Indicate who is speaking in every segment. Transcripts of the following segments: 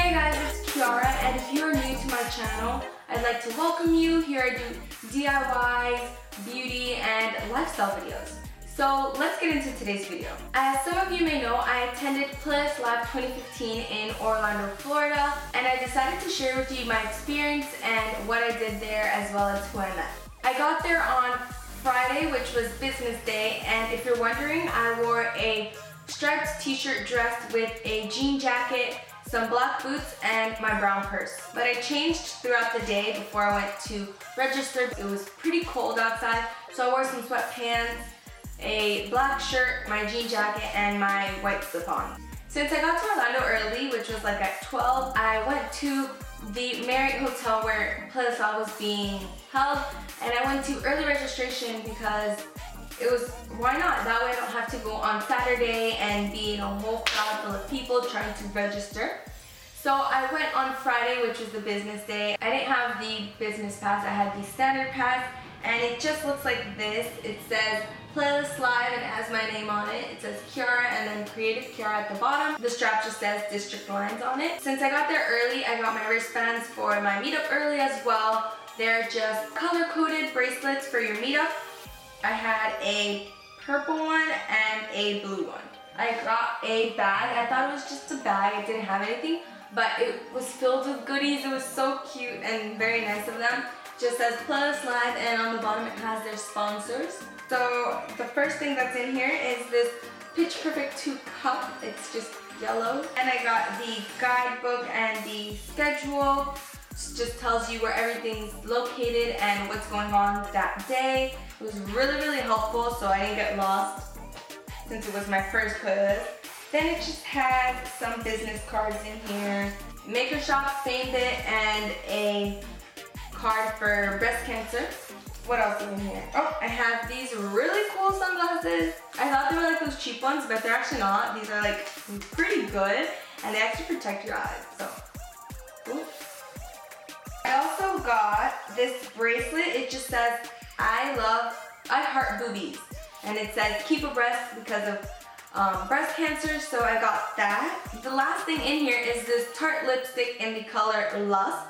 Speaker 1: Hey guys, it's Kiara, and if you are new to my channel, I'd like to welcome you. Here I do DIYs, beauty, and lifestyle videos. So let's get into today's video. As some of you may know, I attended Playlist Live 2015 in Orlando, Florida, and I decided to share with you my experience and what I did there as well as who I met. I got there on Friday, which was business day, and if you're wondering, I wore a striped t-shirt dressed with a jean jacket, some black boots, and my brown purse. But I changed throughout the day before I went to register. It was pretty cold outside, so I wore some sweatpants, a black shirt, my jean jacket, and my white slip-on. Since I got to Orlando early, which was like at 12, I went to the Marriott Hotel where Playlist Live was being held, and I went to early registration because it was, why not? That way I don't have to go on Saturday and be in a whole crowd full of people trying to register. So I went on Friday, which was the business day. I didn't have the business pass, I had the standard pass, and it just looks like this. It says Playlist Live and it has my name on it. It says Kiara and then Creative Kiara at the bottom. The strap just says District Lines on it. Since I got there early, I got my wristbands for my meetup early as well. They're just color-coded bracelets for your meetup. I had a purple one and a blue one. I got a bag. I thought it was just a bag. It didn't have anything, but it was filled with goodies. It was so cute and very nice of them. Just says Playlist Live, and on the bottom it has their sponsors. So the first thing that's in here is this Pitch Perfect 2 cup. It's just yellow. And I got the guidebook and the schedule. It just tells you where everything's located and what's going on that day. It was really helpful, so I didn't get lost since it was my first playlist. Then it just has some business cards in here. Maker Shop, Fame Bit, and a card for breast cancer. What else is in here? Oh, I have these really cool sunglasses. I thought they were like those cheap ones, but they're actually not. These are like pretty good, and they actually protect your eyes, so. Ooh. I also got this bracelet. It just says, I heart boobies. And it says, keep abreast because of breast cancer, so I got that. The last thing in here is this Tarte lipstick in the color Lust.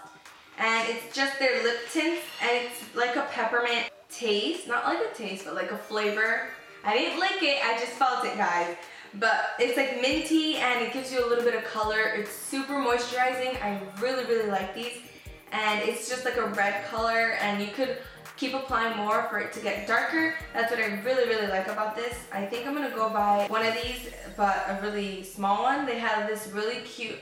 Speaker 1: And it's just their lip tint, and it's like a peppermint taste. Not like a taste, but like a flavor. I didn't lick it, I just felt it, guys. But it's like minty, and it gives you a little bit of color. It's super moisturizing. I really like these. And it's just like a red color, and you could keep applying more for it to get darker. That's what I really like about this. I think I'm gonna go buy one of these, but a really small one. They have this really cute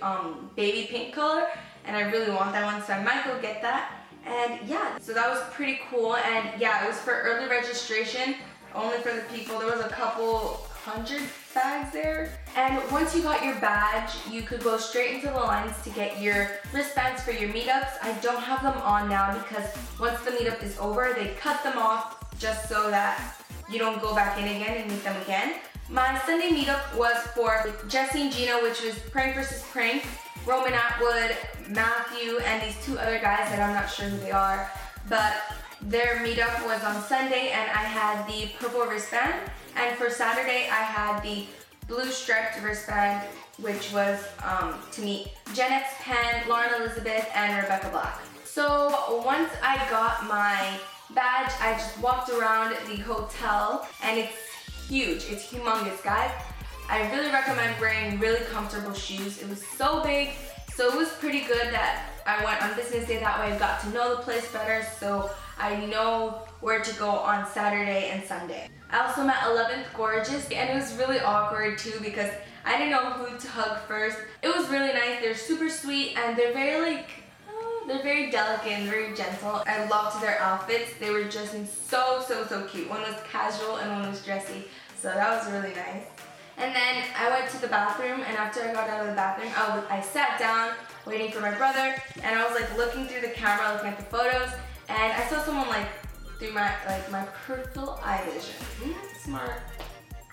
Speaker 1: baby pink color, and I really want that one, so I might go get that. And yeah, so that was pretty cool. And yeah, it was for early registration, only for the people. There was a couple hundred bags there. And once you got your badge, you could go straight into the lines to get your wristbands for your meetups. I don't have them on now because once the meetup is over, they cut them off just so that you don't go back in again and meet them again. My Sunday meetup was for Jesse and Gina, which was Prank vs. Prank, Roman Atwood, Matthew, and these two other guys that I'm not sure who they are. But their meetup was on Sunday, and I had the purple wristband. And for Saturday, I had the blue striped wristband, which was to meet Gen X Penn, Lauren Elizabeth, and Rebecca Black. So once I got my badge, I just walked around the hotel, and it's huge. It's humongous, guys. I really recommend wearing really comfortable shoes. It was so big, so it was pretty good that I went on business day. That way I got to know the place better, so I know where to go on Saturday and Sunday. I also met 11th Gorgeous, and it was really awkward too because I didn't know who to hug first. It was really nice. They're super sweet, and they're very they're very delicate and very gentle. I loved their outfits. They were dressing so cute. One was casual and one was dressy, so that was really nice. And then I went to the bathroom, and after I got out of the bathroom, I sat down waiting for my brother, and I was like looking through the camera, looking at the photos, and I saw someone like through my peripheral eye vision. Smart.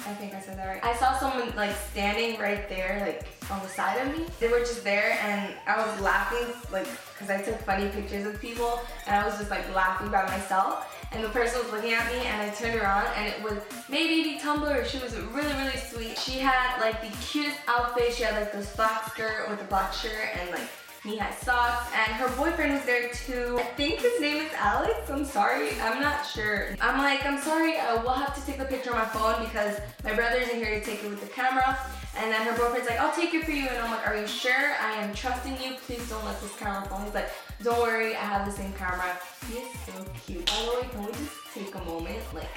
Speaker 1: I think I said that right. I saw someone like standing right there, like on the side of me. They were just there and I was laughing, like, cause I took funny pictures of people and I was just like laughing by myself. And the person was looking at me and I turned around and it was maybe Tumblr. She was really, really sweet. She had like the cutest outfit. She had like this black skirt with a black shirt and like knee-high socks, and her boyfriend was there too. I think his name is Alex. I'm sorry, I'm not sure. I'm like, I'm sorry, we'll have to take the picture on my phone because my brother isn't here to take it with the camera. And then her boyfriend's like, I'll take it for you. And I'm like, are you sure? I am trusting you. Please don't let this camera fall. He's like, don't worry, I have the same camera. He is so cute. By the way, can we just take a moment? Like,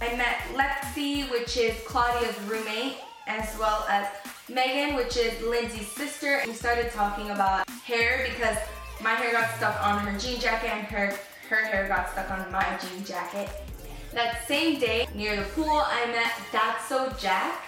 Speaker 1: I met Lexi, which is Claudia's roommate, as well as Megan, which is Lindsay's sister. We started talking about hair because my hair got stuck on her jean jacket and her hair got stuck on my jean jacket. That same day, near the pool, I met That's So Jack.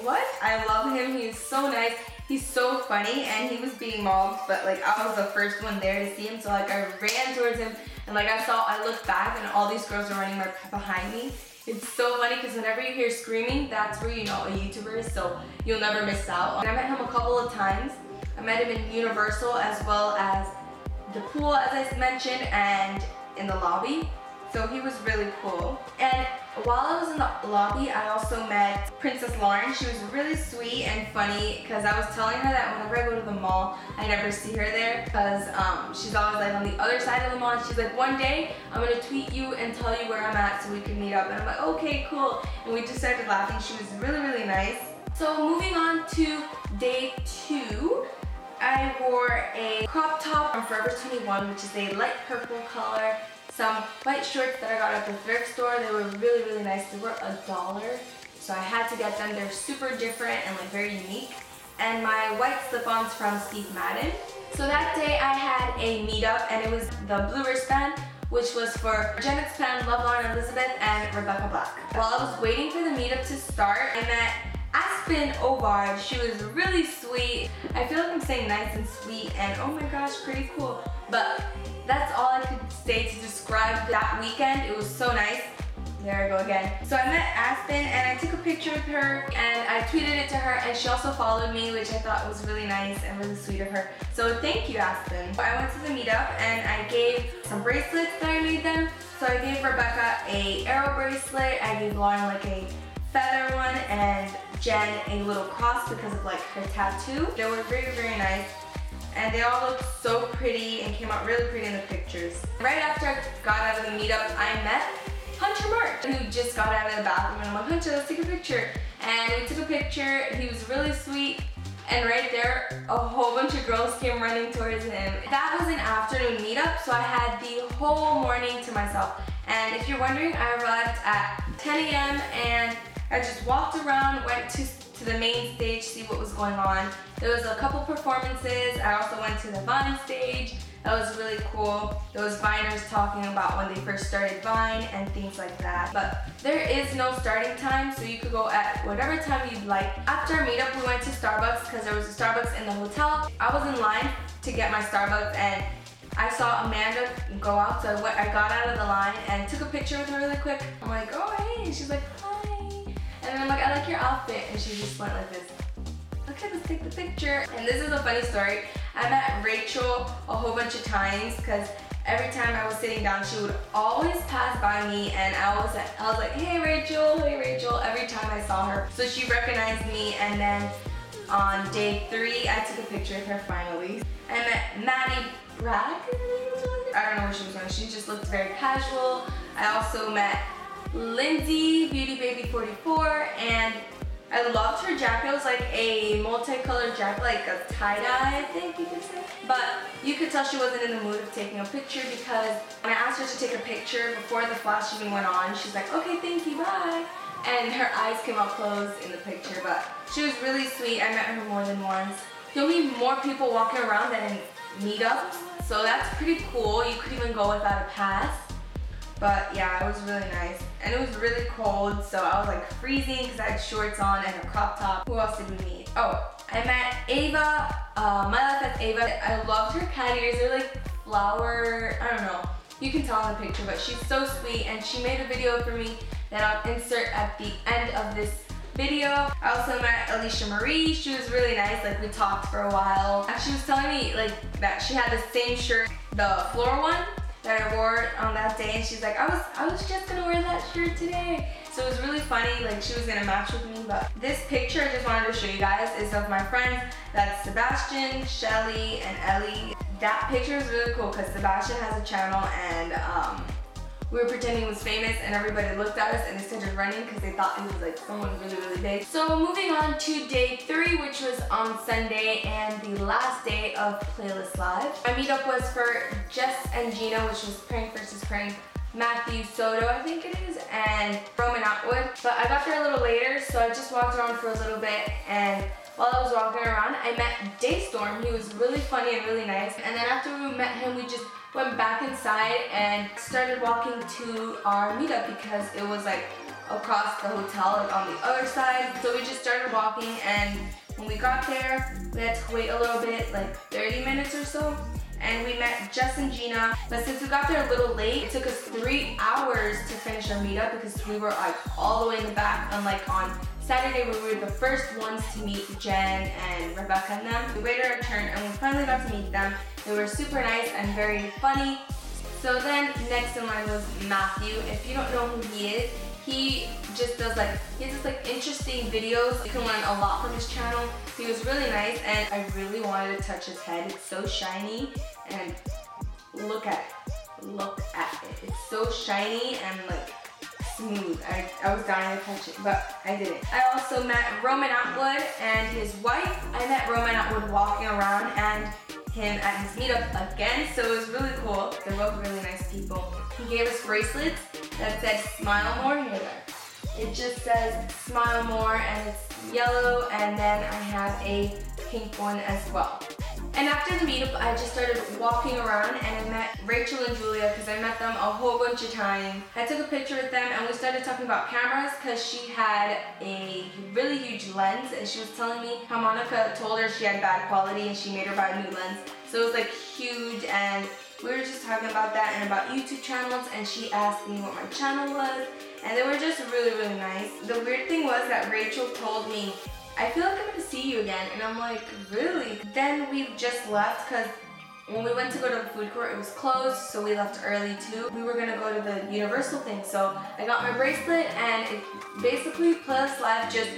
Speaker 1: What? I love him. He's so nice. He's so funny, and he was being mobbed, but like I was the first one there to see him, so like I ran towards him, and like I looked back and all these girls are running right behind me. It's so funny because whenever you hear screaming, that's where you know a YouTuber is, so you'll never miss out. And I met him a couple of times. I met him in Universal as well as the pool, as I mentioned, and in the lobby. So he was really cool. And while I was in the lobby, I also met Princess Lauren. She was really sweet and funny because I was telling her that whenever I go to the mall, I never see her there because she's always like on the other side of the mall. And she's like, one day I'm gonna tweet you and tell you where I'm at so we can meet up. And I'm like, okay, cool. And we just started laughing. She was really, really nice. So moving on to day 2, I wore a crop top from Forever 21, which is a light purple color. Some white shorts that I got at the thrift store. They were really, really nice. They were $1, so I had to get them. They're super different and like very unique. And my white slip-ons from Steve Madden. So that day I had a meetup, and it was the Blue wristband, which was for Jen Pan, Love Lauren Elizabeth, and Rebecca Black. While I was waiting for the meetup to start, I met Aspen Ovard. She was really sweet. I feel like I'm saying nice and sweet, and oh my gosh, pretty cool. But that's all I could say to describe that weekend. It was so nice. There I go again. So I met Aspen and I took a picture with her and I tweeted it to her, and she also followed me, which I thought was really nice and really sweet of her. So thank you, Aspen. I went to the meetup and I gave some bracelets that I made them. So I gave Rebecca a arrow bracelet, I gave Lauren like a feather one, and Jen a little cross because of like her tattoo. They were very, very nice. And they all looked so pretty and came out really pretty in the pictures. Right after I got out of the meetup, I met Hunter March, who just got out of the bathroom, and I'm like, Hunter, let's take a picture. And we took a picture. He was really sweet. And right there, a whole bunch of girls came running towards him. That was an afternoon meetup, so I had the whole morning to myself. And if you're wondering, I arrived at 10 a.m. and I just walked around, went to the main stage, see what was going on. There was a couple performances. I also went to the Vine stage. That was really cool. There was Viners talking about when they first started Vine and things like that. But there is no starting time, so you could go at whatever time you'd like. After our meetup, we went to Starbucks because there was a Starbucks in the hotel. I was in line to get my Starbucks and I saw Amanda go out, so I got out of the line and took a picture with her really quick. I'm like, oh hey, and she's like, hi. And then I'm like, I like your outfit, and she just went like this. Okay, let's take the picture. And this is a funny story. I met Rachel a whole bunch of times because every time I was sitting down, she would always pass by me, and I was like, hey Rachel, every time I saw her. So she recognized me, and then on day 3, I took a picture with her finally. I met Maddie Bragg. I don't know where she was going. She just looked very casual. I also met Lindsay, Beauty Baby 44, and I loved her jacket. It was like a multicolored jacket, like a tie-dye, I think you could say. But you could tell she wasn't in the mood of taking a picture because when I asked her to take a picture before the flash even went on, she's like, okay, thank you, bye. And her eyes came out closed in the picture, but she was really sweet. I met her more than once. You'll meet more people walking around than in meetups, so that's pretty cool. You could even go without a pass. But yeah, it was really nice. And it was really cold, so I was like freezing because I had shorts on and a crop top. Who else did we meet? Oh, I met Ava, My Life as Ava. I loved her cat ears. They're like flower, I don't know. You can tell in the picture, but she's so sweet, and she made a video for me that I'll insert at the end of this video. I also met Alicia Marie. She was really nice. Like, we talked for a while. And she was telling me like that she had the same shirt, the floral one that I wore on that day, and she's like, I was just gonna wear that shirt today. So it was really funny, like she was gonna match with me. But this picture I just wanted to show you guys is of my friends. That's Sebastian, Shelly, and Ellie. That picture is really cool because Sebastian has a channel, and we were pretending he was famous, and everybody looked at us and they started running because they thought he was like someone really big. So moving on to day 3, which was on Sunday and the last day of Playlist Live. My meetup was for Jess and Gina, which was Prank versus Prank, Matthew Soto, I think it is, and Roman Atwood. But I got there a little later, so I just walked around for a little bit, and while I was walking around, I met Daystorm. He was really funny and really nice. And then after we met him, we just went back inside and started walking to our meetup because it was like across the hotel, like on the other side. So we just started walking, and when we got there, we had to wait a little bit, like 30 minutes or so. And we met Jess and Gina. But since we got there a little late, it took us 3 hours to finish our meetup because we were like all the way in the back, unlike on Saturday we were the first ones to meet Jen and Rebecca and them. We waited our turn and we finally got to meet them. They were super nice and very funny. So then next in line was Matthew. If you don't know who he is, he just does like, he has this like interesting videos. You can learn a lot from his channel. He was really nice, and I really wanted to touch his head. It's so shiny, and look at it. Look at it. It's so shiny and like smooth. I was dying to touch it, but I didn't. I also met Roman Atwood and his wife. I met Roman Atwood walking around and him at his meetup again, so it was really cool. They're both really nice people. He gave us bracelets that said Smile More. Here they are. It just says Smile More, and it's yellow, and then I have a pink one as well. And after the meetup, I just started walking around, and I met Rachel and Julia because I met them a whole bunch of times. I took a picture with them, and we started talking about cameras because she had a really huge lens, and she was telling me how Monica told her she had bad quality and she made her buy a new lens. So it was like huge, and we were just talking about that and about YouTube channels, and she asked me what my channel was, and they were just really nice. The weird thing was that Rachel told me, I feel like I'm gonna see you again, and I'm like, really? Then we just left because when we went to go to the food court, it was closed, so we left early too. We were gonna go to the Universal thing, so I got my bracelet, and it basically Playlist Live just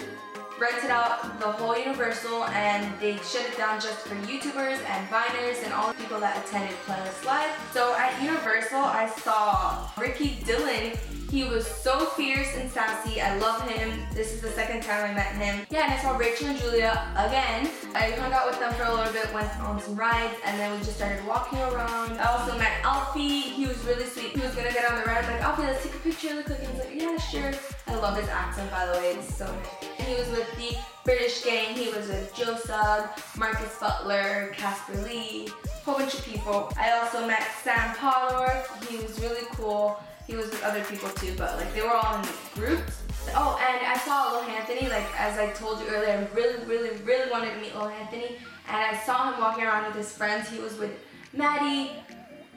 Speaker 1: rented out the whole Universal, and they shut it down just for YouTubers and Viners and all the people that attended Playlist Live. So at Universal, I saw Ricky Dillon. He was so fierce and sassy. I love him. This is the second time I met him. Yeah, and I saw Rachel and Julia again. I hung out with them for a little bit, went on some rides, and then we just started walking around. I also met Alfie. He was really sweet. He was gonna get on the ride. I was like, Alfie, let's take a picture real quick. And he's like, yeah, sure. I love his accent, by the way. It's so nice. And he was with the British gang. He was with Joe Sugg, Marcus Butler, Casper Lee, a whole bunch of people. I also met Sam Podor. He was really cool. He was with other people too, but like they were all in groups. Oh, and I saw Lil Anthony. Like as I told you earlier, I really wanted to meet Lil Anthony, and I saw him walking around with his friends. He was with Maddie,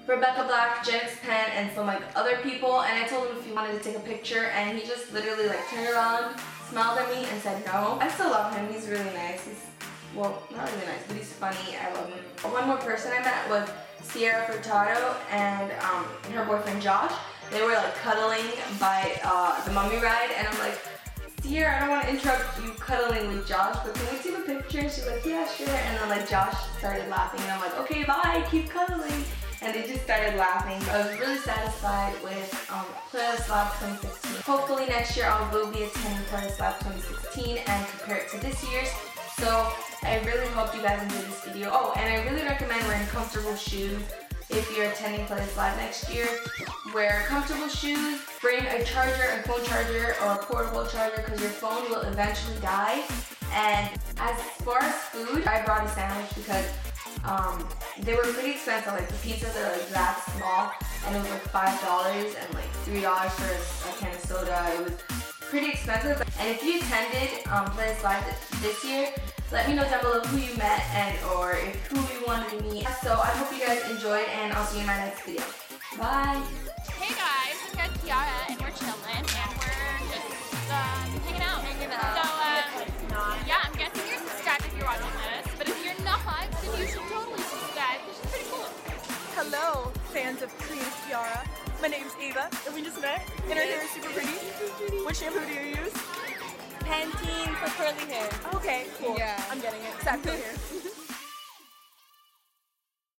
Speaker 1: Rebecca Black, Jenix Penn, and some like other people. And I told him if he wanted to take a picture, and he just literally like turned around, smiled at me, and said no. I still love him. He's really nice. He's, well, not really nice, but he's funny. I love him. One more person I met was Sierra Furtado and her boyfriend Josh. They were like cuddling by the mummy ride, and I'm like, Sierra, I don't want to interrupt you cuddling with Josh, but can we take a picture? And she's like, yeah, sure. And then like Josh started laughing, and I'm like, okay, bye, keep cuddling. And they just started laughing. I was really satisfied with Playlist Live 2016. Hopefully next year I will be attending Playlist Live 2016 and compare it to this year's. So I really hope you guys enjoyed this video. Oh, and I really recommend wearing comfortable shoes. If you're attending Playlist Live next year, wear comfortable shoes, bring a charger, a phone charger, or a portable charger because your phone will eventually die. And as far as food, I brought a sandwich because they were pretty expensive. Like the pizzas are like that small, and it was like $5 and like $3 for a can of soda. It was pretty expensive. And if you attended Playlist Live this year, let me know down below who you met and or who you wanted to meet. So I hope you guys enjoyed, and I'll see you in my next video. Bye!
Speaker 2: Hey guys, I'm Tiara and we're chilling, and we're fans of Creative Tiara. My name's Ava, and we just met, and her hair is super pretty. What shampoo do you use?
Speaker 3: Pantene for curly hair.
Speaker 2: Okay, cool.
Speaker 3: Yeah.
Speaker 2: I'm getting it. Sappho hair.